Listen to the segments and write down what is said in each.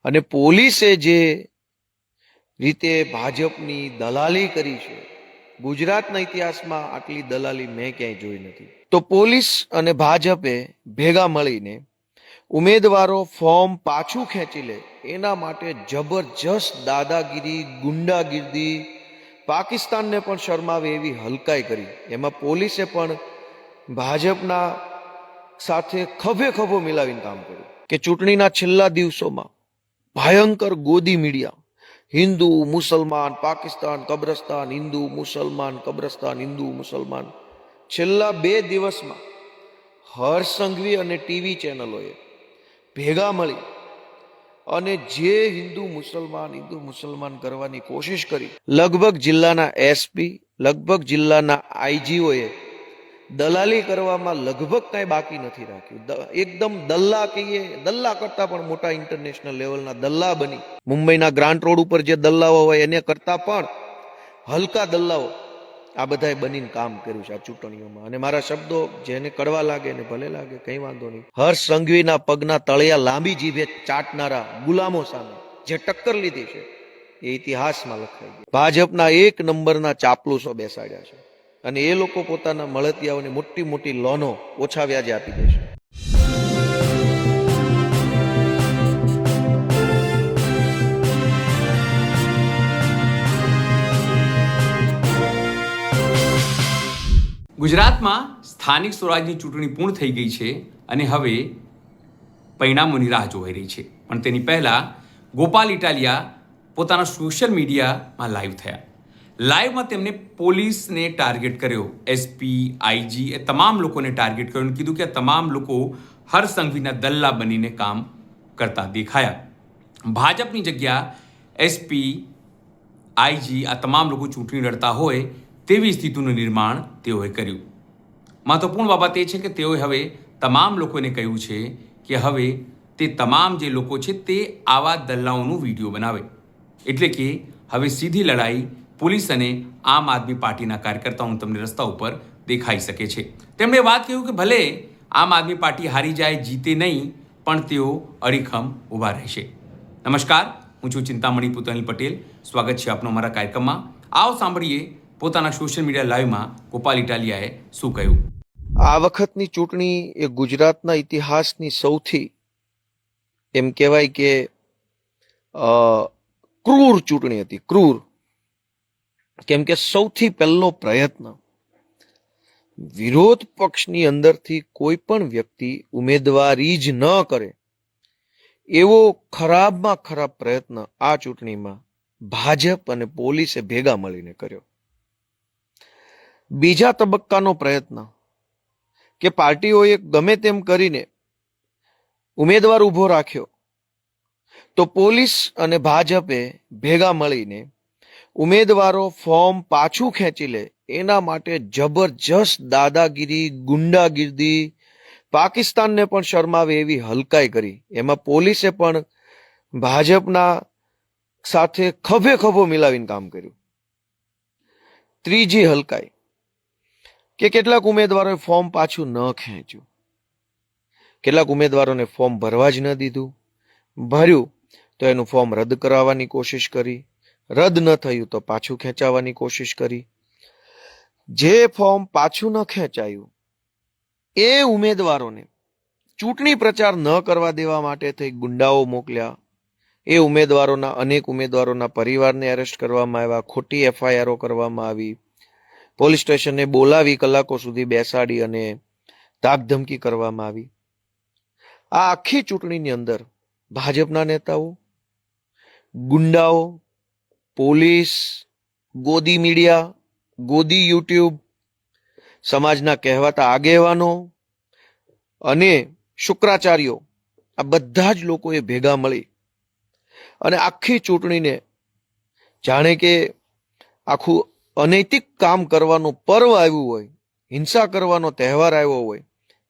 અને પોલીસે જે રીતે ભાજપની દલાલી કરી છે, ગુજરાતના ઇતિહાસમાં આટલી દલાલી મેં ક્યાંય જોઈ નથી. તો પોલીસ અને ભાજપે ભેગા મળીને ઉમેદવારો ફોર્મ પાછું ખેંચી લે એના માટે જબરજસ્ત દાદાગીરી, ગુંડાગીરી, પાકિસ્તાનને પણ શરમાવે એવી હલકાઈ કરી. એમાં પોલીસે પણ ભાજપના સાથે ખભે ખભો મિલાવીને કામ કર્યું કે ચૂંટણીના છેલ્લા દિવસોમાં ભયંકર ગોદી મીડિયા, હિન્દુ મુસલમાન પાકિસ્તાન કબ્રસ્તાન, હિન્દુ મુસલમાન કબ્રસ્તાન, હિન્દુ મુસલમાન, છેલ્લા 2 દિવસમાં હર્ષ સંઘવી અને ટીવી ચેનલોએ ભેગા મળી અને જે હિન્દુ મુસલમાન કરવાની કોશિશ કરી, લગભગ જિલ્લાના એસપી, લગભગ જિલ્લાના આઈજીઓએ દલાલી કરવામાં લગભગ કઈ બાકી નથી રાખ્યું. એકદમ દલ્લા કહીએ, દલ્લા કરતા પણ મોટા ઇન્ટરનેશનલ લેવલના દલ્લા બની, મુંબઈના ગ્રાન્ટ રોડ ઉપર જે દલ્લાઓ હોય એને કરતા પણ હલકા દલ્લાઓ આ બધાએ બનીને કામ કર્યું છે આ ચૂંટણીઓમાં. અને મારા શબ્દો જેને કડવા લાગે ને ભલે લાગે, કઈ વાંધો નહીં. હર્ષ સંઘવીના પગના તળિયા લાંબી જીભે ચાટનારા ગુલામો સામે જે ટક્કર લીધી છે એ ઇતિહાસમાં લખાઈ ગઈ. ભાજપના 1 નંબરના ચાપલુસો બેસાડ્યા છે અને એ લોકો પોતાના મળતિયાઓને મોટી મોટી લોનો ઓછા વ્યાજે આપી દેશે. ગુજરાતમાં સ્થાનિક સ્વરાજની ચૂંટણી પૂર્ણ થઈ ગઈ છે અને હવે પરિણામોની રાહ જોવાઈ રહી છે. પણ તેની પહેલાં ગોપાલ ઇટાલિયા પોતાના સોશિયલ મીડિયામાં લાઈવ થયા. લાઈવમાં તેમણે પોલીસને ટાર્ગેટ કર્યો, એસપી, આઈજી એ તમામ લોકોને ટાર્ગેટ કર્યો અને કીધું કે આ તમામ લોકો હર્ષ સંઘવીના દલ્લા બનીને કામ કરતા દેખાયા. ભાજપની જગ્યા એસપી, આઈજી આ તમામ લોકો ચૂંટણી લડતા હોય તેવી સ્થિતિનું નિર્માણ તેઓએ કર્યું. મહત્વપૂર્ણ બાબત એ છે કે તેઓએ હવે તમામ લોકોને કહ્યું છે કે હવે તે તમામ જે લોકો છે તે આવા દલ્લાઓનું વિડીયો બનાવે. એટલે કે હવે સીધી લડાઈ પોલીસ અને આમ આદમી પાર્ટીના કાર્યકર્તાઓને તમને રસ્તા ઉપર દેખાઈ શકે છે. તેમણે વાત કહ્યું કે ભલે આમ આદમી પાર્ટી હારી જાય, જીતે નહીં, પણ તેઓ અડીખમ ઊભા રહેશે. નમસ્કાર, હું છું ચિંતામણી પુતનિલ પટેલ. સ્વાગત છે આપનો અમારા કાર્યક્રમમાં. આવો સાંભળીએ પોતાના સોશિયલ મીડિયા લાઈવમાં ગોપાલ ઇટાલિયાએ શું કહ્યું. આ વખતની ચૂંટણી એ ગુજરાતના ઇતિહાસની સૌથી એમ કહેવાય કે ક્રૂર ચૂંટણી હતી. ક્રૂર કેમ કે સૌથી પહેલો પ્રયત્ન વિરોધ પક્ષની અંદરથી કોઈ પણ વ્યક્તિ ઉમેદવારી જ ન કરે એવો ખરાબમાં ખરાબ પ્રયત્ન આ ચૂંટણીમાં ભાજપ અને પોલીસે ભેગા મળીને કર્યો. બીજા તબક્કાનો પ્રયત્ન કે પાર્ટીઓએ ગમે તેમ કરીને ઉમેદવાર ઊભો રાખ્યો તો પોલીસ અને ભાજપે ભેગા મળીને ઉમેદવારો ફોર્મ પાછું ખેંચી લે એના માટે જબરજસ્ત દાદાગીરી, ગુંડાગીરી, પાકિસ્તાનને પણ શરમાવે એવી હલકાઈ કરી. એમાં પોલીસે પણ ભાજપના સાથે ખભે ખભો મિલાવીને કામ કર્યું. ત્રીજી હલકાઈ કે કેટલાક ઉમેદવારોએ ફોર્મ પાછું ન ખેંચ્યું, કેટલાક ઉમેદવારોને ફોર્મ ભરવા જ ન દીધું, ભર્યું તો એનું ફોર્મ રદ કરાવવાની કોશિશ કરી, રદ ન થયું તો પાછું ખેંચાવવાની કોશિશ કરી. જે ફોર્મ પાછું ન ખેંચાયું એ ઉમેદવારોને ચૂંટણી પ્રચાર ન કરવા દેવા માટે થઈ ગુંડાઓ મોકલ્યા. એ અનેક ઉમેદવારોના પરિવારને એરેસ્ટ કરવામાં આવ્યા, ખોટી એફઆઈઆરો કરવામાં આવી, પોલીસ સ્ટેશને બોલાવી કલાકો સુધી બેસાડી અને ધાકધમકી કરવામાં આવી. આ આખી ચૂંટણીની અંદર ભાજપના નેતાઓ, ગુંડાઓ, પોલીસ, ગોદી મીડિયા, ગોદી યુટ્યુબ, સમાજના કહેવાતા આગેવાનો અને શુક્રાચાર્યો આ બધા જ લોકોએ ભેગા મળી અને આખી ચૂંટણીને જાણે કે આખું અનૈતિક કામ કરવાનું પર્વ આવ્યું હોય, હિંસા કરવાનો તહેવાર આવ્યો હોય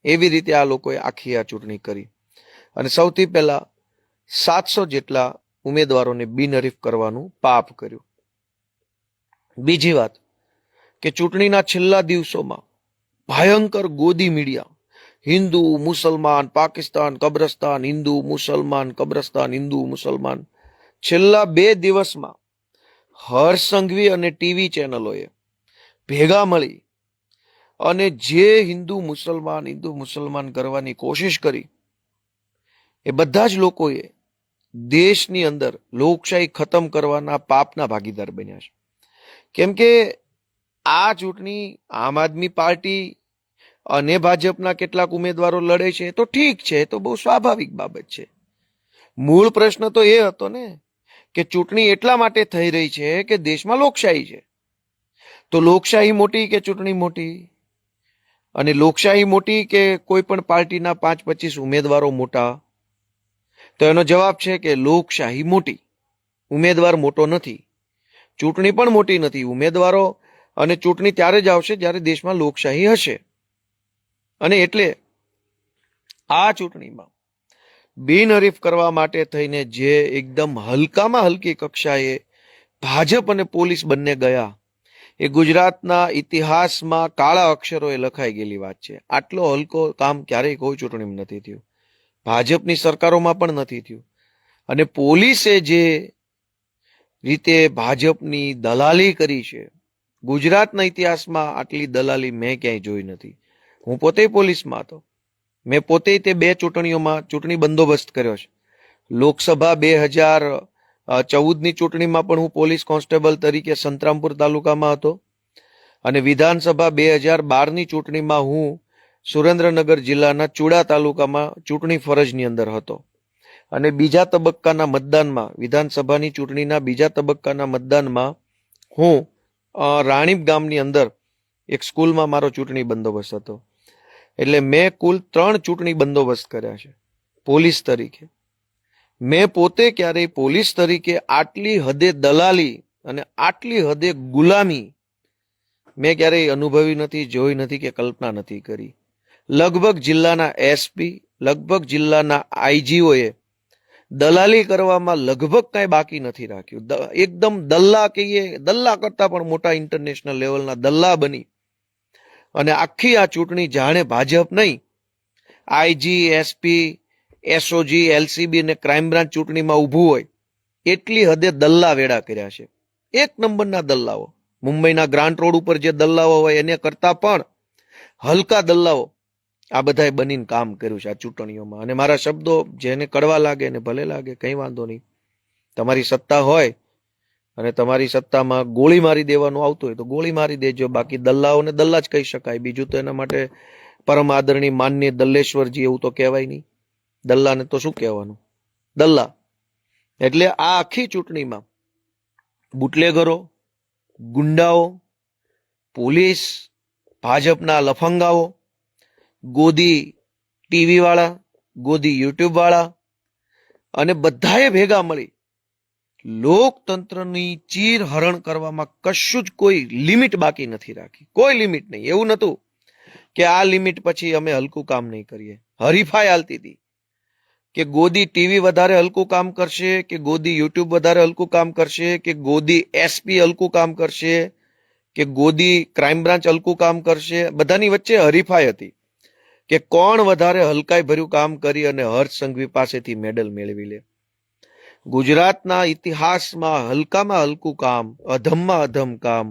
એવી રીતે આ લોકોએ આખી આ ચૂંટણી કરી. અને સૌથી પહેલા 700 જેટલા ઉમેદવારોને બિનહરીફ કરવાનું પાપ કર્યું. બીજી વાત કે ચૂંટણીના છેલ્લા દિવસોમાં ભયંકર ગોદી મીડિયા, હિન્દુ મુસલમાન પાકિસ્તાન કબ્રસ્તાન, હિન્દુ મુસલમાન કબ્રસ્તાન, હિન્દુ મુસલમાન. છેલ્લા 2 દિવસમાં હર્ષ સંઘવી અને ટીવી ચેનલોએ ભેગા મળી અને જે હિન્દુ મુસલમાન કરવાની કોશિશ કરી, એ બધા જ લોકોએ દેશની અંદર લોકશાહી ખતમ કરવાના પાપના ભાગીદાર બન્યા છે. કેમ કે આ ચૂંટણી આમ આદમી પાર્ટી અને ભાજપના કેટલાક ઉમેદવારો લડે છે તો ઠીક છે, તો બહુ સ્વાભાવિક બાબત છે. મૂળ પ્રશ્ન તો એ હતો ને કે ચૂંટણી એટલા માટે થઈ રહી છે કે દેશમાં લોકશાહી છે. તો લોકશાહી મોટી કે ચૂંટણી મોટી? અને લોકશાહી મોટી કે કોઈ પણ પાર્ટીના 5-25 ઉમેદવારો મોટા? તો એનો જવાબ છે કે લોકશાહી મોટી, ઉમેદવાર મોટો નથી. ચૂંટણી પણ મોટી નથી. ઉમેદવારો અને ચૂંટણી ત્યારે જ આવશે જ્યારે દેશમાં લોકશાહી હશે. અને એટલે આ ચૂંટણીમાં બિનહરીફ કરવા માટે થઈને જે એકદમ હલકામાં હલકી કક્ષાએ ભાજપ અને પોલીસ બંને ગયા, એ ગુજરાતના ઇતિહાસમાં કાળા અક્ષરોએ લખાઈ ગયેલી વાત છે. આટલો હલકો કામ ક્યારેય કોઈ ચૂંટણીમાં નથી થયું, ભાજપની સરકારોમાં પણ નથી થયું. અને પોલીસે જે રીતે ભાજપની દલાલી કરી છે, ગુજરાતના ઇતિહાસમાં આટલી દલાલી મેં ક્યાંય જોઈ નથી. હું પોતે પોલીસમાં હતો, મેં પોતે તે 2 ચૂંટણીઓમાં ચૂંટણી બંદોબસ્ત કર્યો છે. લોકસભા 2014ની ચૂંટણીમાં પણ હું પોલીસ કોન્સ્ટેબલ તરીકે સંતરામપુર તાલુકામાં હતો, અને વિધાનસભા 2012ની ચૂંટણીમાં હું સુરેન્દ્રનગર જિલ્લાના ચુડા તાલુકામાં ચૂંટણી ફરજની અંદર હતો. અને બીજા તબક્કાના મતદાનમાં, વિધાનસભાની ચૂંટણીના બીજા તબક્કાના મતદાનમાં હું રાણીપ ગામની અંદર એક સ્કૂલમાં મારો ચૂંટણી બંદોબસ્ત હતો. એટલે મેં કુલ 3 ચૂંટણી બંદોબસ્ત કર્યા છે પોલીસ તરીકે. મેં પોતે ક્યારેય પોલીસ તરીકે આટલી હદે દલાલી અને આટલી હદે ગુલામી મેં ક્યારેય અનુભવી નથી, જોઈ નથી કે કલ્પના નથી કરી. લગભગ જિલ્લાના એસપી, લગભગ જિલ્લાના આઈજીઓએ દલાલી કરવામાં લગભગ કાંઈ બાકી નથી રાખ્યું. એકદમ દલ્લા કહીએ, દલ્લા કરતા પણ મોટા ઇન્ટરનેશનલ લેવલના દલ્લા બની અને આખી આ ચૂંટણી જાણે ભાજપ નહીં, આઈજી, એસપી, એસઓજી, એલસીબી અને ક્રાઇમ બ્રાન્ચ ચૂંટણીમાં ઊભું હોય એટલી હદે દલ્લા વેડા કર્યા છે. 1 નંબરના દલ્લાઓ. મુંબઈના ગ્રાન્ટ રોડ ઉપર જે દલ્લાઓ હોય એને કરતા પણ હલકા દલ્લાઓ આ બધાએ બનીને કામ કર્યું છે આ ચૂંટણીઓમાં. અને મારા શબ્દો જેને કડવા લાગે ને ભલે લાગે, કંઈ વાંધો નહીં. તમારી સત્તા હોય અને તમારી સત્તામાં ગોળી મારી દેવાનું આવતું હોય તો ગોળી મારી દેજો. બાકી દલ્લાઓને દલ્લા જ કહી શકાય, બીજું તો એના માટે પરમ આદરણીય માનનીય દલ્લેશ્વરજી એવું તો કહેવાય નહીં. દલ્લાને તો શું કહેવાનું, દલ્લા. એટલે આ આખી ચૂંટણીમાં બુટલેગરો, ગુંડાઓ, પોલીસ, ભાજપના લફંગાઓ, ગોદી ટીવી વાળા, ગોદી યુટ્યુબ વાળા અને બધાએ ભેગા મળી લોકતંત્રની ચીરહરણ કરવામાં કશું જ કોઈ લિમિટ બાકી નથી રાખી. કોઈ લિમિટ નહીં. એવું નતું કે આ લિમિટ પછી અમે હલકું કામ નહીં કરીએ. હરીફાઈ હાલતી હતી કે ગોદી ટીવી વધારે હલકું કામ કરશે, કે ગોદી યુટ્યુબ વધારે હલકું કામ કરશે, કે ગોદી એસપી હલકું કામ કરશે, કે ગોદી ક્રાઇમ બ્રાન્ચ હલકું કામ કરશે. બધાની વચ્ચે હરીફાઈ હતી કે કોણ વધારે હલકાઈ ભર્યું કામ કરી અને હર્ષ સંઘવી પાસેથી મેડલ મેળવી લે. ગુજરાતના ઇતિહાસમાં હલકામાં હલકું કામ, અધમમાં અધમ કામ,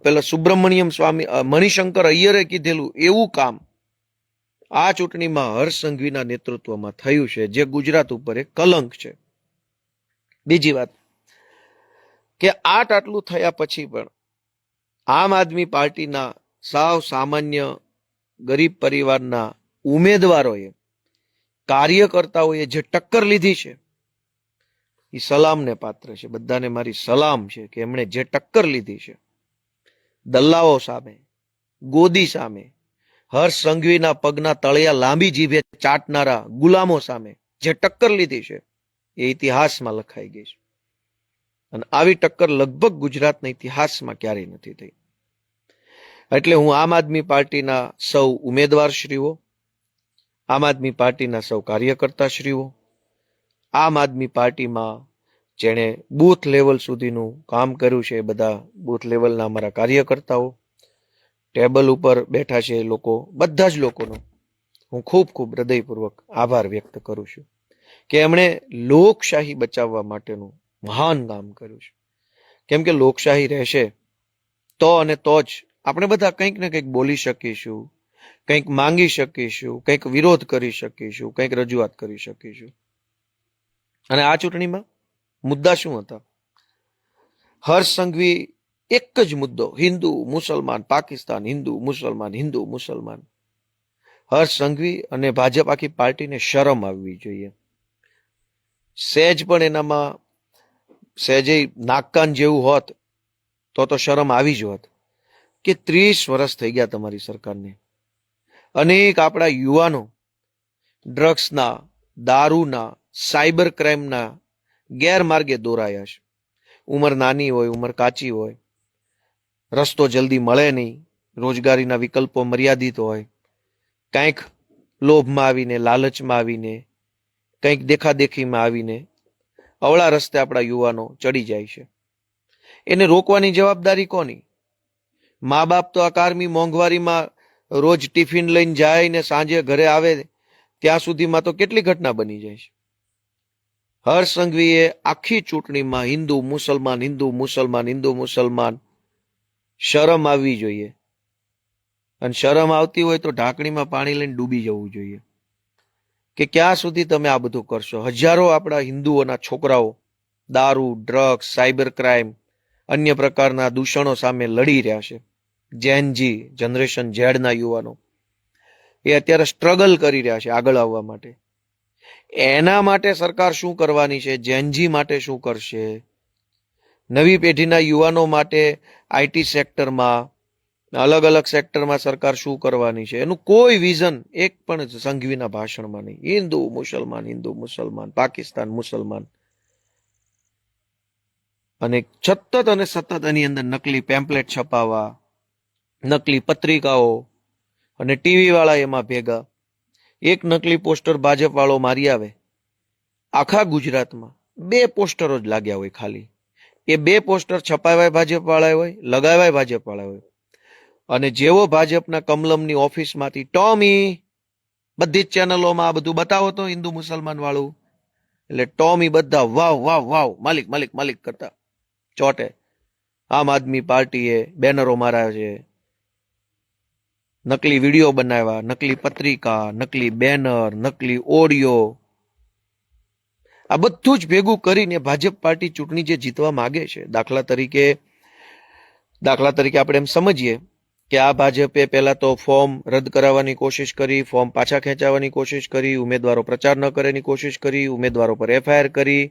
પેલા સુબ્રમણ્યમ સ્વામી, મણિશંકર અય્યરે કીધેલું એવું કામ આ ચૂંટણીમાં હર્ષ સંઘવીના નેતૃત્વમાં થયું છે, જે ગુજરાત ઉપર એક કલંક છે. બીજી વાત કે આટલું થયા પછી પણ આમ આદમી પાર્ટીના સાવ સામાન્ય ગરીબ પરિવારના ઉમેદવારોએ, કાર્યકર્તાઓએ જે ટક્કર લીધી છે એ સલામને પાત્ર છે. બધાને મારી સલામ છે કે એમણે જે ટક્કર લીધી છે દલ્લાઓ સામે, ગોદી સામે, હર્ષ સંઘવીના પગના તળિયા લાંબી જીભે ચાટનારા ગુલામો સામે જે ટક્કર લીધી છે એ ઇતિહાસમાં લખાઈ ગઈ છે. અને આવી ટક્કર લગભગ ગુજરાતના ઇતિહાસમાં ક્યારેય નથી થઈ. એટલે હું આમ આદમી પાર્ટીના સૌ ઉમેદવારશ્રીઓ, આમ આદમી પાર્ટીના સૌ કાર્યકર્તાશ્રીઓ, આમ આદમી પાર્ટીમાં જેણે બૂથ લેવલ સુધીનું કામ કર્યું છે એ બધા બૂથ લેવલના અમારા કાર્યકર્તાઓ, ટેબલ ઉપર બેઠા છે એ લોકો, બધા જ લોકોનો હું ખૂબ ખૂબ હૃદયપૂર્વક આભાર વ્યક્ત કરું છું કે એમણે લોકશાહી બચાવવા માટેનું મહાન કામ કર્યું છે. કેમ કે લોકશાહી રહેશે તો અને તો જ આપણે બધા કંઈક ને કંઈક બોલી શકીશું, કંઈક માંગી શકીશું, કંઈક વિરોધ કરી શકીશું, કંઈક રજૂઆત કરી શકીશું. અને આ ચૂંટણીમાં મુદ્દા શું હતા? હર્ષ સંઘવી એક જ મુદ્દો, હિન્દુ મુસલમાન પાકિસ્તાન, હિન્દુ મુસલમાન, હિન્દુ મુસલમાન. હર્ષ સંઘવી અને ભાજપ આખી પાર્ટીને શરમ આવવી જોઈએ. સહેજ પણ એનામાં સહેજે નાકકાન જેવું હોત તો શરમ આવી જ હોત કે 30 વર્ષ થઈ ગયા તમારી સરકારને. અનેક આપણા યુવાનો ડ્રગ્સના, દારૂના, સાયબર ક્રાઇમના ગેરમાર્ગે દોરાયા છે. ઉંમર નાની હોય, ઉંમર કાચી હોય, રસ્તો જલ્દી મળે નહીં, રોજગારીના વિકલ્પો મર્યાદિત હોય, કંઈક લોભમાં આવીને, લાલચમાં આવીને, કંઈક દેખાદેખીમાં આવીને અવળા રસ્તે આપણા યુવાનો ચડી જાય છે. એને રોકવાની જવાબદારી કોની? મા બાપ તો આ કારમી મોંઘવારીમાં રોજ ટિફિન લઈને જાય ને સાંજે ઘરે આવે ત્યાં સુધીમાં તો કેટલી ઘટના બની જાય છે. હર્ષ સંઘવીએ આખી ચૂંટણીમાં હિન્દુ મુસલમાન, હિન્દુ મુસલમાન, હિન્દુ મુસલમાન, શરમ આવવી જોઈએ. અને શરમ આવતી હોય તો ઢાંકણીમાં પાણી લઈને ડૂબી જવું જોઈએ કે ક્યાં સુધી તમે આ બધું કરશો. હજારો આપણા હિન્દુઓના છોકરાઓ દારૂ, ડ્રગ્સ, સાયબર ક્રાઇમ, અન્ય પ્રકારના દૂષણો સામે લડી રહ્યા છે. જેનજી જનરેશન ઝેડના યુવાનો એ અત્યારે સ્ટ્રગલ કરી રહ્યા છે આગળ આવવા માટે. એના માટે સરકાર શું કરવાની છે? જેનજી માટે શું કરશે? નવી પેઢીના યુવાનો માટે આઈટી સેક્ટરમાં, અલગ અલગ સેક્ટરમાં સરકાર શું કરવાની છે? એનું કોઈ વિઝન એક પણ સંઘવીના ભાષણમાં નહીં. હિન્દુ મુસલમાન, હિન્દુ મુસલમાન, પાકિસ્તાન મુસલમાન. અને સતત એની અંદર નકલી પેમ્પલેટ છપાવવા, નકલી પત્રિકાઓ, અને ટીવી વાળા એમાં ભેગા. એક નકલી પોસ્ટર ભાજપ વાળો મારી આવે, આખા ગુજરાતમાં 2 પોસ્ટરો જ લાગ્યા હોય ખાલી. એ 2 પોસ્ટર છપાવ્યા ભાજપ વાળા હોય, લગાવ્યા ભાજપ વાળા હોય. અને જેવો ભાજપના કમલમની ઓફિસમાંથી ટોમી, બધી જ ચેનલોમાં આ બધું બતાવો તો હિન્દુ મુસલમાન વાળું, એટલે ટોમી બધા વાવ વાવ વાવ, માલિક માલિક માલિક કરતા ચોટે. આમ આદમી પાર્ટીએ બેનરો માર્યા છે, નકલી વિડીયો બનાવ્યા, નકલી પત્રિકા, નકલી બેનર, નકલી ઓડિયો, આ બધું જ ભેગું કરીને ભાજપ પાર્ટી ચૂંટણી જે જીતવા માંગે છે. દાખલા તરીકે આપણે એમ સમજીએ કે આ ભાજપે પહેલા તો ફોર્મ રદ કરાવવાની કોશિશ કરી, ફોર્મ પાછા ખેંચાવવાની કોશિશ કરી, ઉમેદવારો પ્રચાર ન કરેની કોશિશ કરી, ઉમેદવારો પર એફઆઈઆર કરી,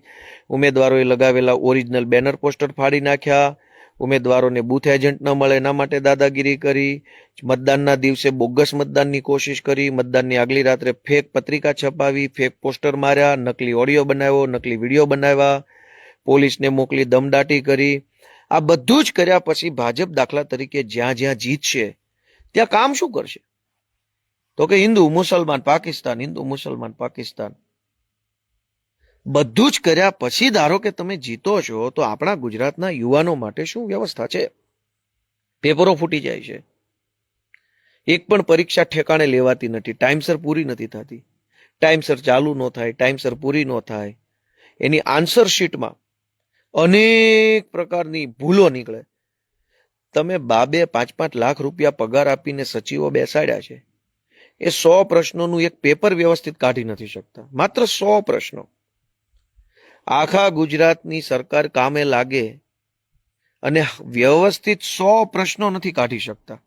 ઉમેદવારોએ લગાવેલા ઓરિજિનલ બેનર પોસ્ટર ફાડી નાખ્યા, ઉમેદવારોને બૂથ એજન્ટ ન મળે એના માટે દાદાગીરી કરી, મતદાનના દિવસે બોગસ મતદાનની કોશિશ કરી, મતદાનની આગલી રાત્રે ફેક પત્રિકા છપાવી, ફેક પોસ્ટર માર્યા, નકલી ઓડિયો બનાવ્યો, નકલી વિડીયો બનાવ્યા, પોલીસને મોકલી દમદાટી કરી. આ બધું જ કર્યા પછી ભાજપ દાખલા તરીકે જ્યાં જ્યાં જીતશે ત્યાં કામ શું કરશે? તો કે હિન્દુ મુસલમાન પાકિસ્તાન, હિન્દુ મુસલમાન પાકિસ્તાન. બધું જ કર્યા પછી ધારો કે તમે જીતો છો તો આપણા ગુજરાતના યુવાનો માટે શું વ્યવસ્થા છે? પેપરો ફૂટી જાય છે, એક પણ પરીક્ષા ઠેકાણે લેવાતી નથી, ટાઈમસર પૂરી નથી થતી, ટાઈમસર ચાલુ ન થાય, ટાઈમસર પૂરી ન થાય, એની આન્સર શીટમાં અનેક પ્રકારની ભૂલો નીકળે. તમે 2-5 લાખ રૂપિયા પગાર આપીને સચિવો બેસાડ્યા છે, એ 100 પ્રશ્નોનું એક પેપર વ્યવસ્થિત કાઢી નથી શકતા. માત્ર 100 પ્રશ્નો. આખા ગુજરાતની સરકાર કામે લાગે અને વ્યવસ્થિત 100 પ્રશ્નો નથી કાઢી શકતા.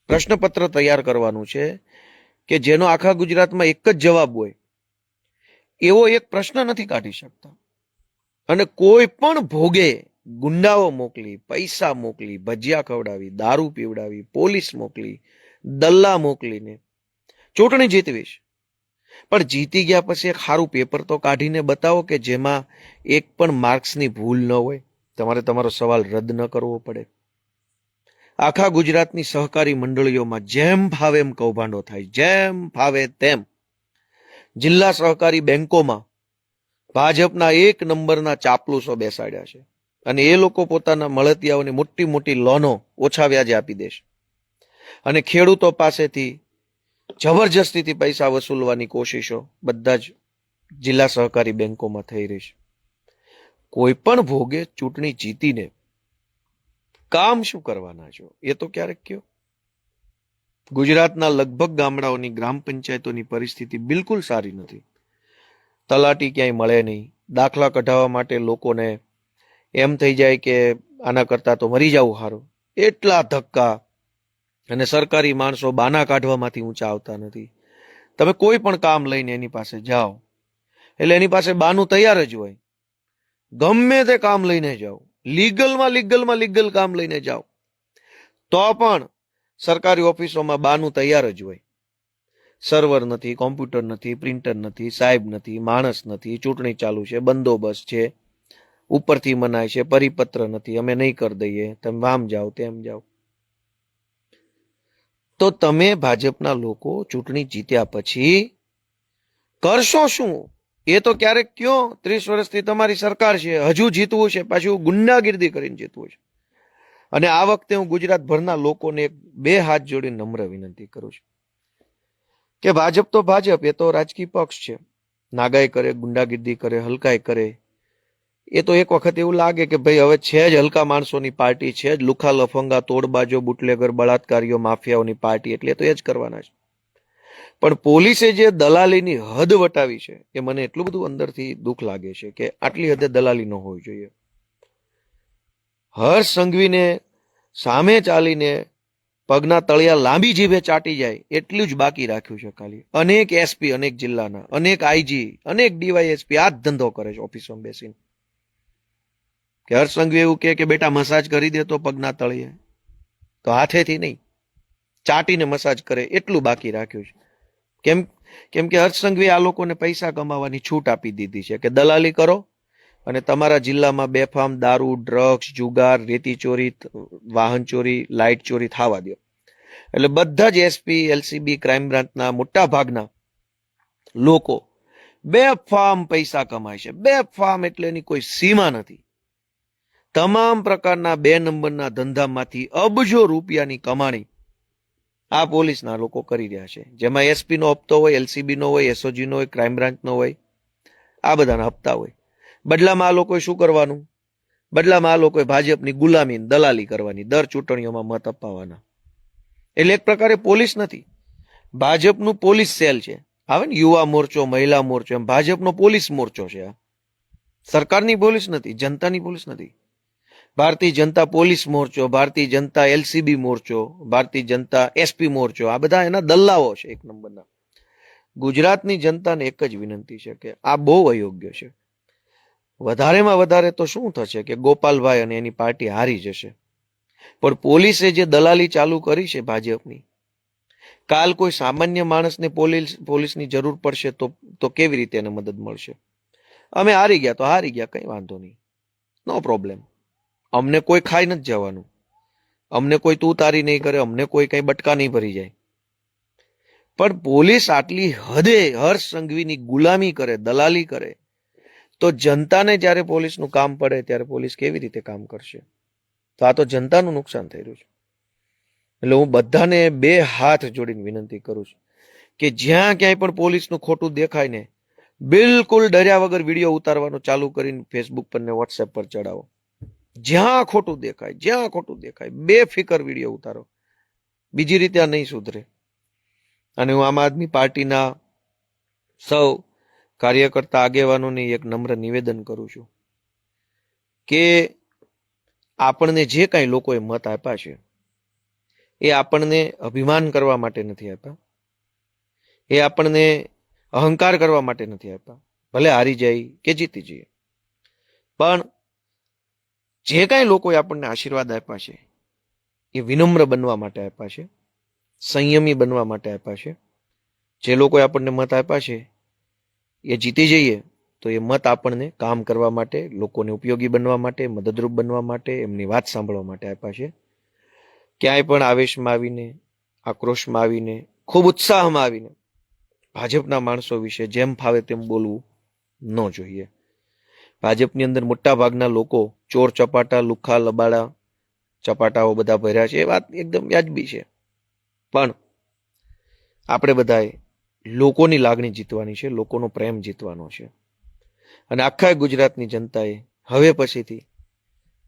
પ્રશ્નપત્ર તૈયાર કરવાનું છે કે જેનો આખા ગુજરાતમાં એક જ જવાબ હોય એવો એક પ્રશ્ન નથી કાઢી શકતા. અને કોઈ પણ ભોગે ગુંડાઓ મોકલી, પૈસા મોકલી, ભજીયા ખવડાવી, દારૂ પીવડાવી, પોલીસ મોકલી, દલ્લા મોકલીને ચૂંટણી જીતવીશ. પણ જીતી ગયા પછી એક સારું પેપર તો કાઢીને બતાવો કે જેમાં એક પણ માર્ક્સની ભૂલ ન હોય, તમારે તમારો સવાલ રદ ન કરવો પડે. આખા ગુજરાતની સહકારી મંડળીઓમાં જેમ ફાવે એમ કૌભાંડો થાય, જેમ ફાવે તેમ. જિલ્લા સહકારી બેંકોમાં ભાજપના 1 નંબરના ચાપલુસો બેસાડ્યા છે અને એ લોકો પોતાના મળતિયાઓને મોટી મોટી લોનો ઓછા વ્યાજે આપી દેશે. અને ખેડૂતો પાસેથી જબરજસ્તીથી પૈસા વસૂલવાની કોશિશો બધા જ જિલ્લા સહકારી બેંકોમાં થઈ રહી છે. કોઈ પણ ભોગે ચૂંટણી જીતીને કામ શું કરવાના છો એ તો ક્યારેક કયો. ગુજરાતના લગભગ ગામડાઓની ગ્રામ પંચાયતોની પરિસ્થિતિ બિલકુલ સારી નથી. તલાટી ક્યાંય મળે નહીં. દાખલા કઢાવવા માટે લોકોને એમ થઈ જાય કે આના કરતા તો મરી જવું સારું. એટલા ધક્કા, અને સરકારી માણસો બાના કાઢવામાંથી ઊંચા આવતા નથી. તમે કોઈ પણ કામ લઈને એની પાસે જાઓ એટલે એની પાસે બાનું તૈયાર જ હોય. ગમે તે કામ લઈને જાઓ, લીગલ કામ લઈને જાઓ તો પણ સરકારી ઓફિસોમાં બાનું તૈયાર જ હોય. સર્વર નથી, કોમ્પ્યુટર નથી, પ્રિન્ટર નથી, સાહેબ નથી, માણસ નથી, ચૂંટણી ચાલુ છે, બંદોબસ્ત છે, ઉપરથી મનાય છે, પરિપત્ર નથી, અમે નહીં કરી દઈએ, તમે આમ જાઓ તેમ જાઓ. તો તમે ભાજપના લોકો ચૂંટણી જીત્યા પછી કરશો શું એ તો ક્યારેક કયો. 30 વર્ષથી તમારી સરકાર છે, હજુ જીતવું છે, પાછું ગુંડાગીર્દી કરીને જીતવું છે. અને આ વખતે હું ગુજરાતભરના લોકોને બે હાથ જોડીને નમ્ર વિનંતી કરું છું કે ભાજપ તો ભાજપ, એ તો રાજકીય પક્ષ છે. નાગાઈ કરે, ગુંડાગીર્દી કરે, હલકાઈ કરે, એ તો એક વખત એવું લાગે કે ભાઈ હવે છે જ હલકા માણસોની પાર્ટી, છે જ લુખા લફંગા તોડબાજો બુટલેગર બળાત્કારીઓ માફિયાઓની પાર્ટી, એટલે એ તો એ જ કરવાના છે. પણ પોલીસે જે દલાલીની હદ વટાવી છે એ મને એટલું બધું અંદરથી દુઃખ લાગે છે કે આટલી હદે દલાલી ન હોવી જોઈએ. હર્ષ સંઘવીને સામે ચાલીને પગના તળિયા લાંબી જીભે ચાટી જાય એટલું જ બાકી રાખ્યું છે ખાલી. અનેક એસપી, અનેક જિલ્લાના, અનેક આઈજી, અનેક ડીવાયએસપી આ જ ધંધો કરે છે ઓફિસોમાં બેસીને. કે હર્ષ સંઘવી એવું કે બેટા મસાજ કરી દે તો પગના તળિયે, તો હાથેથી નહીં, ચાટીને મસાજ કરે એટલું બાકી રાખ્યું છે. કેમ કે હર્ષ સંઘવી આ લોકોને પૈસા કમાવાની છૂટ આપી દીધી છે કે દલાલી કરો અને તમારા જિલ્લામાં બેફામ દારૂ, ડ્રગ્સ, જુગાર, રેતી ચોરી, વાહન ચોરી, લાઇટ ચોરી થવા દો. એટલે બધા જ એસપી, એલસીબી, ક્રાઇમ બ્રાન્ચના મોટા ભાગના લોકો બેફામ પૈસા કમાય છે. બેફામ એટલે એની કોઈ સીમા નથી. તમામ પ્રકારના 2 નંબરના ધંધામાંથી અબજો રૂપિયાની કમાણી આ પોલીસના લોકો કરી રહ્યા છે. જેમાં એસપી નો હપ્તો હોય, એલસીબી નો હોય, એસઓજી નો હોય, ક્રાઇમ બ્રાન્ચ નો હોય, આ બધાના હપ્તા હોય. બદલામાં આ લોકોએ શું કરવાનું? બદલામાં આ લોકોએ ભાજપની ગુલામી, દલાલી કરવાની, દર ચૂંટણીઓમાં મત અપાવવાના. એટલે એક પ્રકારે પોલીસ નથી, ભાજપનું પોલીસ સેલ છે. આવે ને યુવા મોરચો, મહિલા મોરચો, એમ ભાજપનો પોલીસ મોરચો છે. આ સરકારની પોલીસ નથી, જનતાની પોલીસ નથી. ભારતીય જનતા પોલીસ મોરચો, ભારતીય જનતા એલસીબી મોરચો, ભારતીય જનતા એસપી મોરચો, આ બધા એના દલ્લાઓ છે એક નંબરના. ગુજરાતની જનતાને એક જ વિનંતી છે કે આ બહુ અયોગ્ય છે. વધારેમાં વધારે તો શું થશે કે ગોપાલભાઈ અને એની પાર્ટી હારી જશે. પણ પોલીસે જે દલાલી ચાલુ કરી છે ભાજપની, કાલ કોઈ સામાન્ય માણસને પોલીસની જરૂર પડશે તો કેવી રીતે એને મદદ મળશે? અમે હારી ગયા તો હારી ગયા, કઈ વાંધો નહીં, નો પ્રોબ્લેમ. અમને કોઈ ખાઈ નથી જવાનું, અમને કોઈ તું તારી નહીં કરે, અમને કોઈ કઈ બટકા નહીં ભરી જાય. પણ પોલીસ આટલી હદે હર્ષ સંઘવીની ગુલામી કરે, દલાલી કરે, તો જનતાને જ્યારે પોલીસનું કામ પડે ત્યારે પોલીસ કેવી રીતે કામ કરશે? તો આ તો જનતાનું નુકસાન થઈ રહ્યું છે. એટલે હું બધાને 2 હાથ જોડીને વિનંતી કરું છું કે જ્યાં ક્યાંય પણ પોલીસનું ખોટું દેખાય ને, બિલકુલ ડર્યા વગર વિડીયો ઉતારવાનું ચાલુ કરીને ફેસબુક પર ને વોટ્સએપ પર ચડાવો. જ્યાં ખોટું દેખાય બેફિકર વિડીયો ઉતારો. બીજી રીતે આ નહીં સુધરે. અને હું આમ આદમી પાર્ટીના સૌ કાર્યકર્તા આગેવાનોને એક નમ્ર નિવેદન કરું છું કે આપણને જે કાંઈ લોકોએ મત આપ્યા છે એ આપણને અભિમાન કરવા માટે નથી આપ્યા, એ આપણને અહંકાર કરવા માટે નથી આપ્યા. ભલે હારી જાય કે જીતી જઈએ, પણ જે કાંઈ લોકોએ આપણને આશીર્વાદ આપ્યા છે એ વિનમ્ર બનવા માટે આપ્યા છે, સંયમી બનવા માટે આપ્યા છે. જે લોકોએ આપણને મત આપ્યા છે એ જીતી જઈએ તો એ મત આપણને કામ કરવા માટે, લોકોને ઉપયોગી બનવા માટે, મદદરૂપ બનવા માટે, એમની વાત સાંભળવા માટે આપ્યા છે. ક્યાંય પણ આવેશમાં આવીને, આક્રોશમાં આવીને, ખૂબ ઉત્સાહમાં આવીને ભાજપના માણસો વિશે જેમ ફાવે તેમ બોલવું ન જોઈએ. ભાજપની અંદર મોટા ભાગના લોકો ચોર ચપાટા, લુખ્ખા લબાડા ચપાટાઓ બધા ભર્યા છે, એ વાત એકદમ વ્યાજબી છે. પણ આપણે બધાએ લોકોની લાગણી જીતવાની છે, લોકોનો પ્રેમ જીતવાનો છે. અને આખા ગુજરાતની જનતાએ હવે પછીથી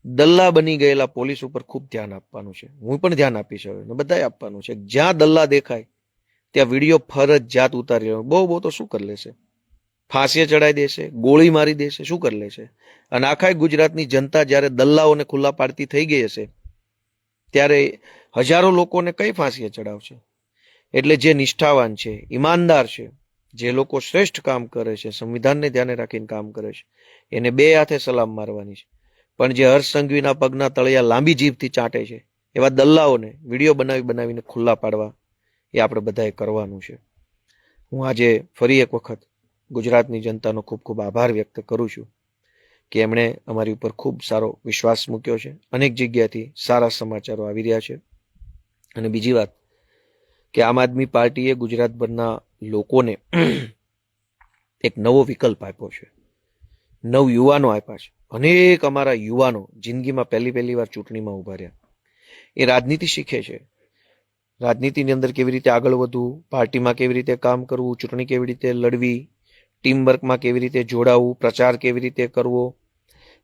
દલ્લા બની ગયેલા પોલીસ ઉપર ખૂબ ધ્યાન આપવાનું છે. હું પણ ધ્યાન આપીશ હવે, બધાએ આપવાનું છે. જ્યાં દલ્લા દેખાય ત્યાં વિડીયો ફરજિયાત ઉતારી લેવાનો. બહુ તો શું કરી લેશે? ફાંસીએ ચડાવી દેશે, ગોળી મારી દેશે, શું કરી લેશે? અને આખા ગુજરાતની જનતા જ્યારે દલ્લાઓને ખુલ્લા પાડતી થઈ ગઈ હશે ત્યારે હજારો લોકોને કઈ ફાંસીએ ચડાવશે? એટલે જે નિષ્ઠાવાન છે, ઈમાનદાર છે, જે લોકો શ્રેષ્ઠ કામ કરે છે, સંવિધાનને ધ્યાને રાખીને કામ કરે છે, એને બે હાથે સલામ મારવાની છે. પણ જે હર્ષ સંઘવીના પગના તળિયા લાંબી જીભથી ચાટે છે એવા દલ્લાઓને વિડીયો બનાવીને ખુલ્લા પાડવા એ આપણે બધાએ કરવાનું છે. હું આજે ફરી એક વખત ગુજરાતની જનતાનો ખૂબ ખૂબ આભાર વ્યક્ત કરું છું કે એમણે અમારી ઉપર ખૂબ સારો વિશ્વાસ મૂક્યો છે. અનેક જગ્યાથી સારા સમાચારો આવી રહ્યા છે. અને બીજી વાત કે આમ આદમી પાર્ટીએ ગુજરાતભરના લોકોને એક નવો વિકલ્પ આપ્યો છે, નવ યુવાનો આપ્યા છે. અનેક અમારા યુવાનો જિંદગીમાં પહેલી વાર ચૂંટણીમાં ઉભા રહ્યા. એ રાજનીતિ શીખે છે, રાજનીતિની અંદર કેવી રીતે આગળ વધવું, પાર્ટીમાં કેવી રીતે કામ કરવું, ચૂંટણી કેવી રીતે લડવી, ટીમ વર્કમાં કેવી રીતે જોડાવું, પ્રચાર કેવી રીતે કરવો,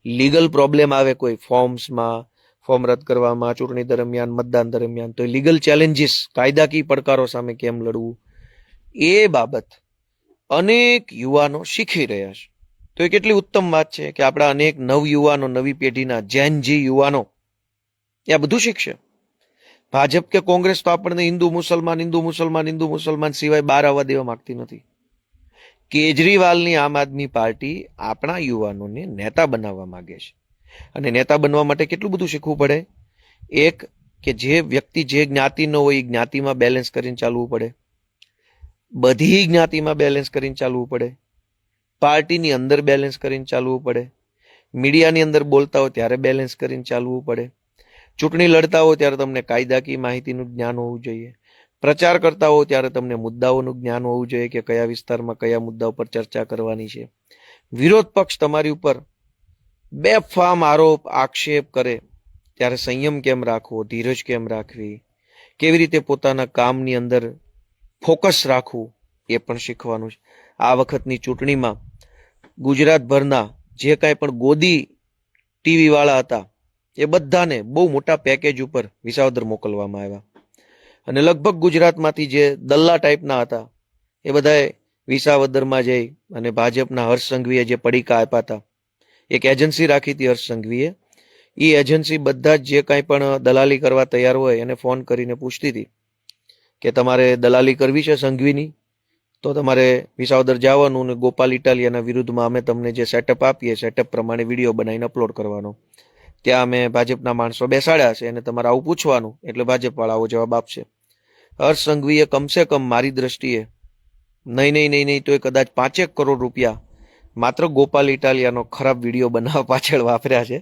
લીગલ પ્રોબ્લેમ આવે કોઈ ફોર્મ્સમાં, ફોર્મ રદ કરવામાં, ચૂંટણી દરમિયાન, મતદાન દરમિયાન, તો લીગલ ચેલેન્જીસ, કાયદાકીય પડકારો સામે કેમ લડવું, એ બાબત અનેક યુવાનો શીખી રહ્યા છે. તો એ કેટલી ઉત્તમ વાત છે કે આપણા અનેક નવ યુવાનો, નવી પેઢીના જેનજી યુવાનો એ આ બધું શીખશે. ભાજપ કે કોંગ્રેસ તો આપણને હિન્દુ મુસલમાન સિવાય બહાર આવવા દેવા માંગતી નથી. કેજરીવાલની આમ આદમી પાર્ટી આપણા યુવાનોને નેતા બનાવવા માંગે છે. અને નેતા બનવા માટે કેટલું બધું શીખવું પડે? એક કે જે વ્યક્તિ જે જ્ઞાતિનો હોય એ જ્ઞાતિમાં બેલેન્સ કરીને ચાલવું પડે, બધી જ્ઞાતિમાં બેલેન્સ કરીને ચાલવું પડે, પાર્ટીની અંદર બેલેન્સ કરીને ચાલવું પડે, મીડિયાની અંદર બોલતા હોય ત્યારે બેલેન્સ કરીને ચાલવું પડે, ચૂંટણી લડતા હો ત્યારે તમને કાયદાકીય માહિતીનું જ્ઞાન હોવું જોઈએ, પ્રચાર કરતા હો ત્યારે તમને મુદ્દાઓનું જ્ઞાન હોવું જોઈએ કે કયા વિસ્તારમાં કયા મુદ્દા ઉપર ચર્ચા કરવાની છે. વિરોધ પક્ષ તમારી ઉપર બેફામ આરોપ આક્ષેપ કરે ત્યારે સંયમ કેમ રાખવો, ધીરજ કેમ રાખવી, કેવી રીતે પોતાના કામની અંદર ફોકસ રાખવું, એ પણ શીખવાનું છે. આ વખતની ચૂંટણીમાં ગુજરાતભરના જે કાંઈ પણ ગોદી ટીવી વાળા હતા એ બધાને બહુ મોટા પેકેજ ઉપર વિસાવદર મોકલવામાં આવ્યા. અને લગભગ ગુજરાતમાંથી જે દલ્લા ટાઈપના હતા એ બધાએ વિસાવદરમાં જઈ અને ભાજપના હર્ષ સંઘવીએ જે પડીકા આપ્યા હતા, એક એજન્સી રાખી હતી હર્ષ સંઘવીએ, એ એજન્સી બધા જ જે કાંઈ પણ દલાલી કરવા તૈયાર હોય એને ફોન કરીને પૂછતી હતી કે તમારે દલાલી કરવી છે સંઘવીની તો તમારે વિસાવદર જવાનું ને ગોપાલ ઇટાલિયાના વિરુદ્ધમાં અમે તમને જે સેટઅપ આપીએ સેટઅપ પ્રમાણે વિડીયો બનાવીને અપલોડ કરવાનો. ત્યાં અમે ભાજપના માણસો બેસાડ્યા છે અને તમારે આવું પૂછવાનું એટલે ભાજપ વાળા આવો જવાબ આપશે. હર્ષ સંઘવીએ કમસે કમ મારી દ્રષ્ટિએ નહીં તો કદાચ 5 કરોડ રૂપિયા માત્ર ગોપાલ ઇટાલિયાનો ખરાબ વિડીયો બનાવવા પાછળ વાપર્યા છે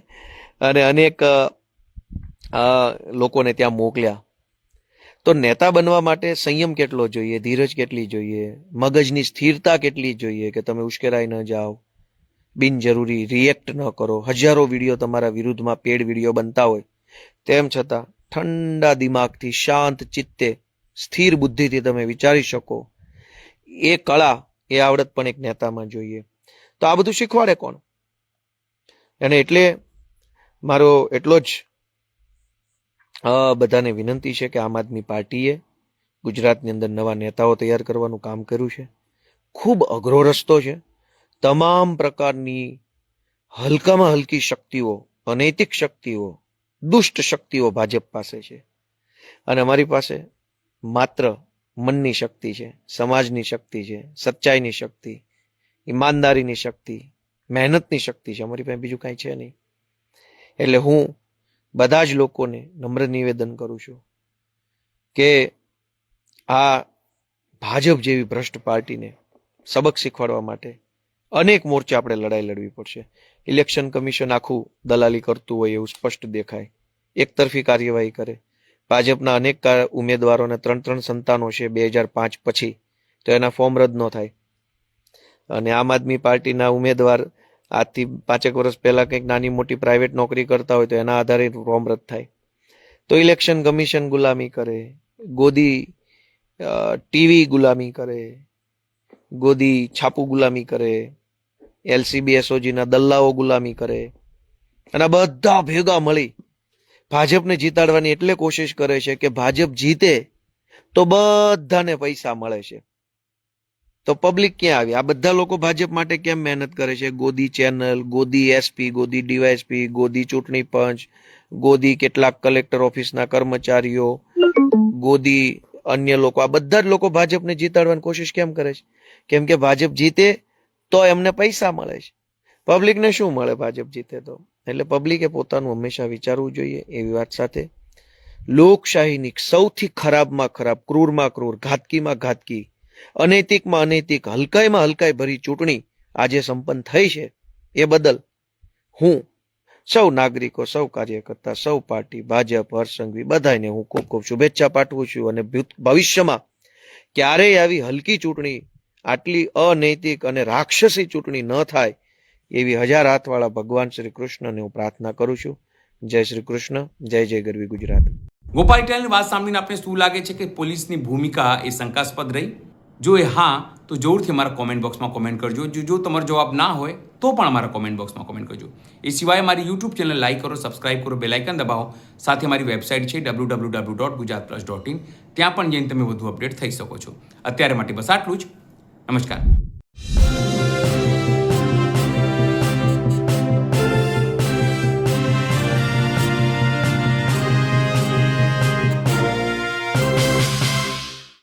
અને અનેક લોકોને ત્યાં મોકલ્યા. તો નેતા બનવા માટે સંયમ કેટલો જોઈએ, ધીરજ કેટલી જોઈએ, મગજની સ્થિરતા કેટલી જોઈએ કે તમે ઉશ્કેરાઈ ન જાઓ, બિનજરૂરી રિએક્ટ ન કરો. હજારો વિડીયો તમારા વિરુદ્ધમાં પેડ વિડીયો બનતા હોય તેમ છતાં ઠંડા દિમાગથી, શાંત ચિત્તે, સ્થિર બુદ્ધિથી તમે વિચારી શકો, એ કળા, એ આવડત પણ એક નેતામાં જોઈએ. તો આ બધું શીખવાડે કોણ? અને એટલે મારો એટલો જ બધાને વિનંતી છે કે આમ આદમી પાર્ટીએ ગુજરાતની અંદર નવા નેતાઓ તૈયાર કરવાનું કામ કર્યું છે. ખૂબ અઘરો રસ્તો છે. તમામ પ્રકારની હલકામાં હલકી શક્તિઓ, અનૈતિક શક્તિઓ, દુષ્ટ શક્તિઓ ભાજપ પાસે છે અને અમારી પાસે માત્ર મનની શક્તિ છે, સમાજની શક્તિ છે, સચ્ચાઈની શક્તિ, ઈમાનદારીની શક્તિ, મહેનતની શક્તિ છે. અમારી પાસે બીજું કાંઈ છે નહીં. એટલે હું બધા જ લોકોને નમ્ર નિવેદન કરું છું કે આ ભાજપ જેવી ભ્રષ્ટ પાર્ટીને સબક શીખવાડવા માટે અનેક મોરચા આપણે લડાઈ લડવી પડશે. ઇલેક્શન કમિશન આખું દલાલી કરતું હોય એવું સ્પષ્ટ દેખાય, એકતરફી કાર્યવાહી કરે. ભાજપના અનેક ઉમેદવારોને 3 સંતાનો છે 2005 પછી, તો એના ફોર્મ રદ ન થાય. અને આમ આદમી પાર્ટીના ઉમેદવાર આજથી 5 વર્ષ પહેલા કંઈક નાની મોટી પ્રાઇવેટ નોકરી કરતા હોય તો એના આધારે ફોર્મ રદ થાય. તો ઇલેક્શન કમિશન ગુલામી કરે, ગોદી ટીવી ગુલામી કરે, ગોદી છાપુ ગુલામી કરે, એલસીબી એસઓજીના દલ્લાઓ ગુલામી કરે, અને આ બધા ભેગા મળી ભાજપને જીતાડવાની એટલે કોશિશ કરે છે કે ભાજપ જીતે તો બધાને પૈસા મળે છે. તો પબ્લિક ક્યાં આવી? આ બધા લોકો ભાજપ માટે કેમ મહેનત કરે છે? ગોદી ચેનલ, ગોદી એસપી, ગોદી ડીવાયએસપી, ગોદી ચૂંટણી પંચ, ગોદી કેટલાક કલેક્ટર ઓફિસના કર્મચારીઓ, ગોદી અન્ય લોકો, આ બધા જ લોકો ભાજપને જીતાડવાની કોશિશ કેમ કરે છે? કેમ કે ભાજપ જીતે તો એમને પૈસા મળે છે. પબ્લિકને શું મળે ભાજપ જીતે તો? એટલે પબ્લિકે પોતાનું હંમેશા વિચારવું જોઈએ. એવી વાત સાથે લોકશાહીની સૌથી ખરાબમાં ખરાબ, ક્રૂરમાં ક્રૂર, ઘાતકીમાં ઘાતકી, અનૈતિકમાં અનૈતિક, હલકાઈમાં હલકાઈ ભરી ચૂંટણી આજે સંપન્ન થઈ છે. એ બદલ હું સૌ નાગરિકો, સૌ કાર્યકર્તા, સૌ પાર્ટી, ભાજપ, હર્ષસંઘવી બધાને હું ખૂબ ખૂબ શુભેચ્છા પાઠવું છું. અને ભવિષ્યમાં ક્યારેય આવી હલકી ચૂંટણી, આટલી અનૈતિક અને રાક્ષસી ચૂંટણી ન થાય એવી હજાર હાથવાળા ભગવાન શ્રી કૃષ્ણને હું પ્રાર્થના કરું છું. જય શ્રી કૃષ્ણ, જય જય ગરવી ગુજરાત. ગોપાલ ઇટાલિયાની વાત સાંભળીને આપને શું લાગે છે કે પોલીસની ભૂમિકા એ શંકાસ્પદ રહી? જો એ હા, તો જરૂરથી અમારા કોમેન્ટ બોક્સમાં કોમેન્ટ કરજો. જો તમારો જવાબ ના હોય તો પણ અમારા કોમેન્ટ બોક્સમાં કોમેન્ટ કરજો. એ સિવાય મારી યુટ્યુબ ચેનલ લાઈક કરો, સબસ્ક્રાઇબ કરો, બેલ આઇકન દબાવો. સાથે મારી વેબસાઇટ છે www.gujaratplus.in. ત્યાં પણ જઈને તમે વધુ અપડેટ થઈ શકો છો. અત્યારે માટે બસ આટલું જ. નમસ્કાર.